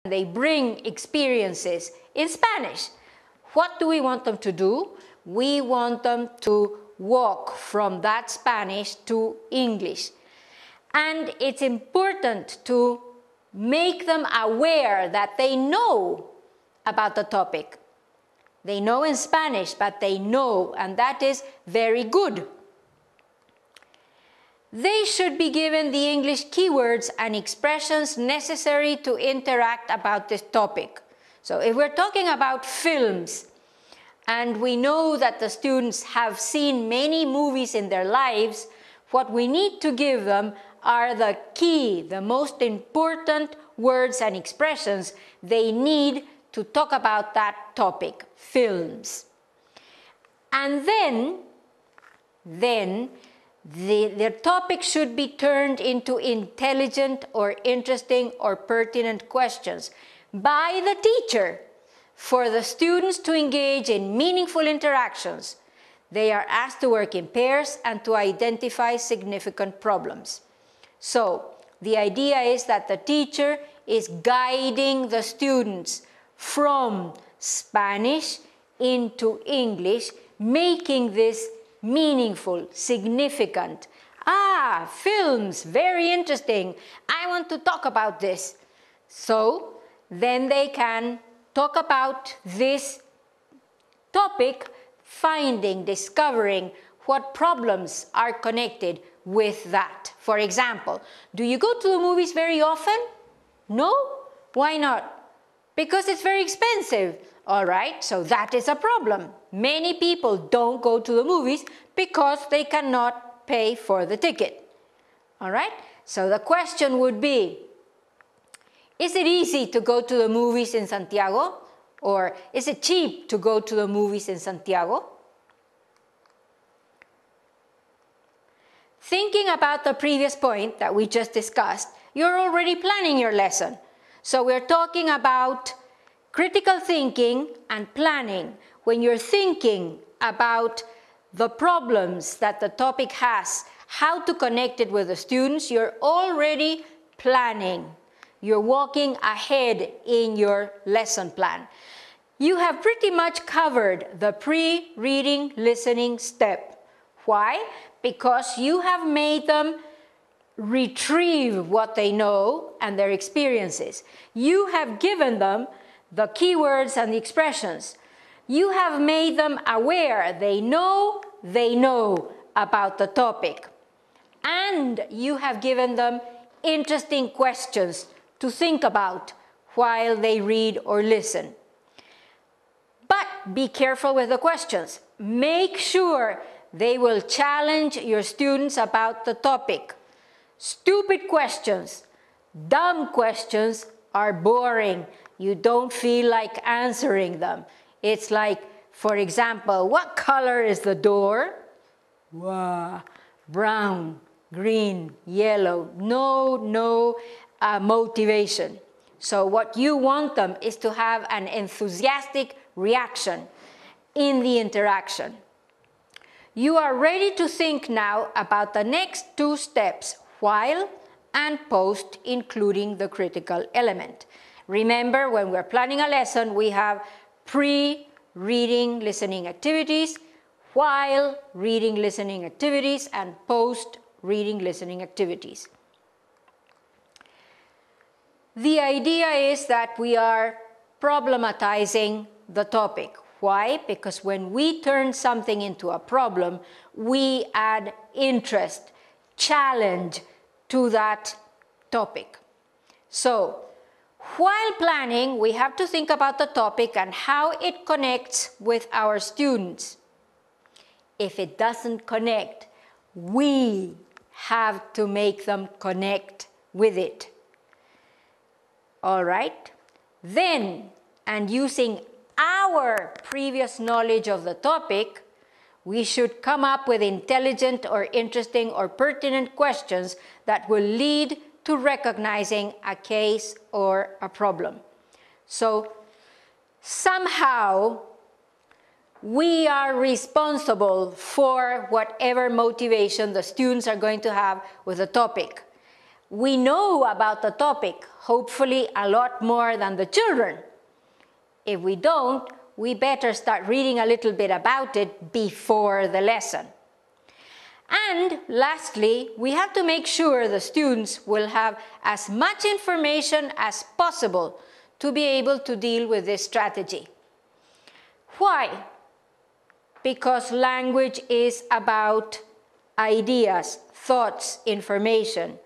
they bring experiences in Spanish. What do we want them to do? We want them to walk from that Spanish to English. And it's important to make them aware that they know about the topic. They know in Spanish, but they know, and that is very good. They should be given the English keywords and expressions necessary to interact about this topic. So if we're talking about films, and we know that the students have seen many movies in their lives, what we need to give them are the key, the most important words and expressions they need to talk about that topic, films. And then the topic should be turned into intelligent or interesting or pertinent questions by the teacher for the students to engage in meaningful interactions. They are asked to work in pairs and to identify significant problems. So the idea is that the teacher is guiding the students from Spanish into English, making this meaningful, significant. Ah, films, very interesting. I want to talk about this. So then they can talk about this topic, discovering what problems are connected with that. For example, do you go to the movies very often? No? Why not? Because it's very expensive. All right, so that is a problem. Many people don't go to the movies because they cannot pay for the ticket. All right, so the question would be, is it easy to go to the movies in Santiago? Or is it cheap to go to the movies in Santiago? Thinking about the previous point that we just discussed, you're already planning your lesson. So we're talking about critical thinking and planning. When you're thinking about the problems that the topic has, how to connect it with the students, you're already planning. You're walking ahead in your lesson plan. You have pretty much covered the pre-reading listening step. Why? Because you have made them retrieve what they know and their experiences. You have given them the keywords and the expressions. You have made them aware they know about the topic. And you have given them interesting questions to think about while they read or listen. But be careful with the questions. Make sure they will challenge your students about the topic. Stupid questions, dumb questions are boring. You don't feel like answering them. It's like, for example, what color is the door? Wow, brown, green, yellow. No motivation. So what you want them is to have an enthusiastic reaction in the interaction. You are ready to think now about the next two steps, while and post, including the critical element. Remember, when we're planning a lesson, we have pre-reading listening activities, while reading listening activities, and post-reading listening activities. The idea is that we are problematizing the topic. Why? Because when we turn something into a problem, we add interest, challenge to that topic. So, while planning, we have to think about the topic and how it connects with our students. If it doesn't connect, we have to make them connect with it. All right? Then, and using our previous knowledge of the topic, we should come up with intelligent or interesting or pertinent questions that will lead to recognizing a case or a problem. So somehow we are responsible for whatever motivation the students are going to have with the topic. we know about the topic, hopefully a lot more than the children. If we don't, we better start reading a little bit about it before the lesson. And lastly, we have to make sure the students will have as much information as possible to be able to deal with this strategy. Why? Because language is about ideas, thoughts, information,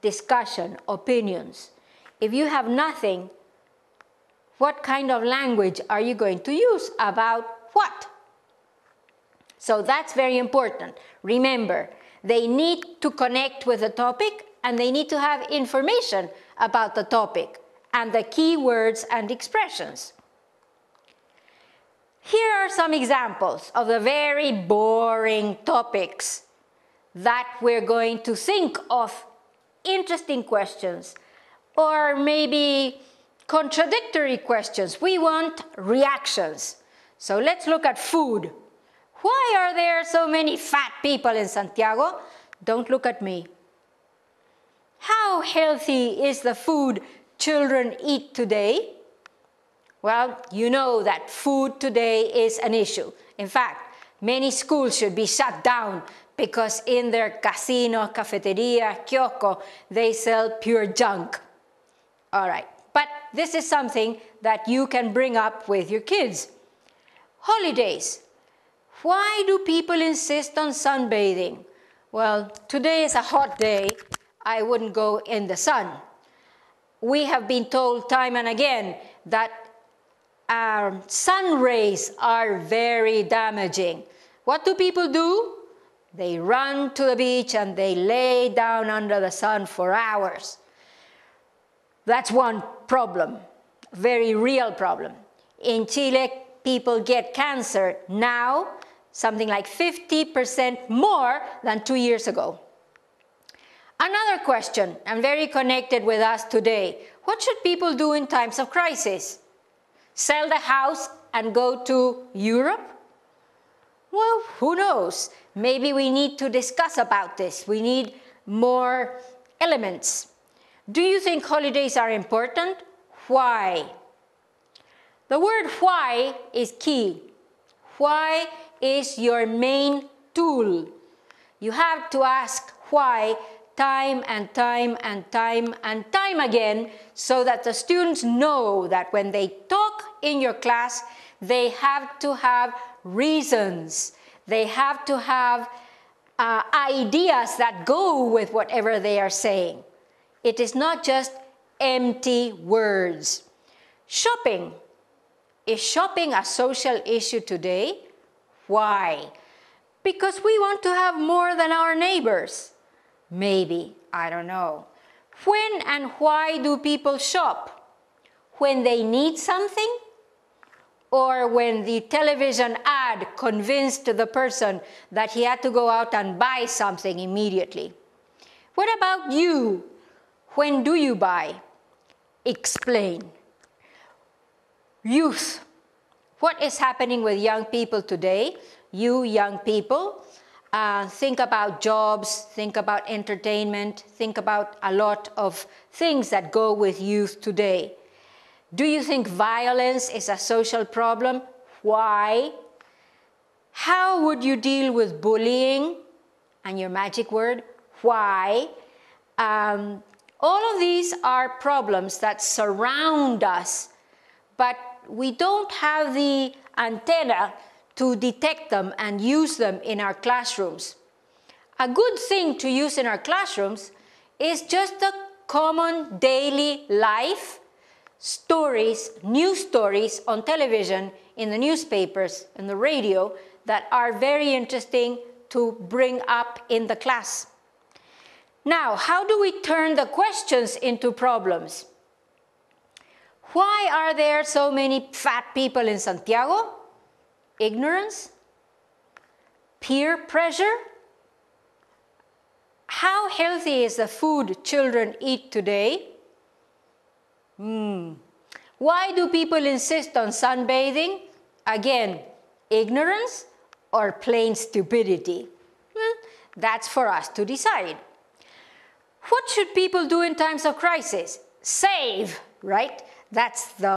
discussion, opinions. If you have nothing, what kind of language are you going to use? About what? So that's very important. Remember, they need to connect with the topic and they need to have information about the topic and the key words and expressions. Here are some examples of the very boring topics that we're going to think of interesting questions or maybe contradictory questions. We want reactions. So let's look at food. Why are there so many fat people in Santiago? Don't look at me. How healthy is the food children eat today? Well, you know that food today is an issue. In fact, many schools should be shut down because in their casino, cafeteria, kiosco, they sell pure junk. All right, but this is something that you can bring up with your kids. Holidays. Why do people insist on sunbathing? Well, today is a hot day. I wouldn't go in the sun. We have been told time and again that sun rays are very damaging. What do people do? They run to the beach and they lay down under the sun for hours. That's one problem, very real problem. In Chile, people get cancer now, something like 50% more than 2 years ago. Another question, and very connected with us today. What should people do in times of crisis? Sell the house and go to Europe? Well, who knows? Maybe we need to discuss about this. We need more elements. Do you think holidays are important? Why? The word why is key. Why is your main tool. You have to ask why time and time and time and time again so that the students know that when they talk in your class, they have to have reasons. They have to have ideas that go with whatever they are saying. It is not just empty words. Shopping. Is shopping a social issue today? Why? Because we want to have more than our neighbors. Maybe, I don't know. When and why do people shop? When they need something? Or when the television ad convinced the person that he had to go out and buy something immediately? What about you? When do you buy? Explain. Youth. What is happening with young people today? You young people, think about jobs, think about entertainment, think about a lot of things that go with youth today. Do you think violence is a social problem? Why? How would you deal with bullying? And your magic word, why? All of these are problems that surround us, but we don't have the antenna to detect them and use them in our classrooms. A good thing to use in our classrooms is just the common daily life stories, news stories on television, in the newspapers, in the radio, that are very interesting to bring up in the class. Now, how do we turn the questions into problems? Why are there so many fat people in Santiago? Ignorance? Peer pressure? How healthy is the food children eat today? Why do people insist on sunbathing? Again, ignorance or plain stupidity? Well, that's for us to decide. What should people do in times of crisis? Save, right? That's the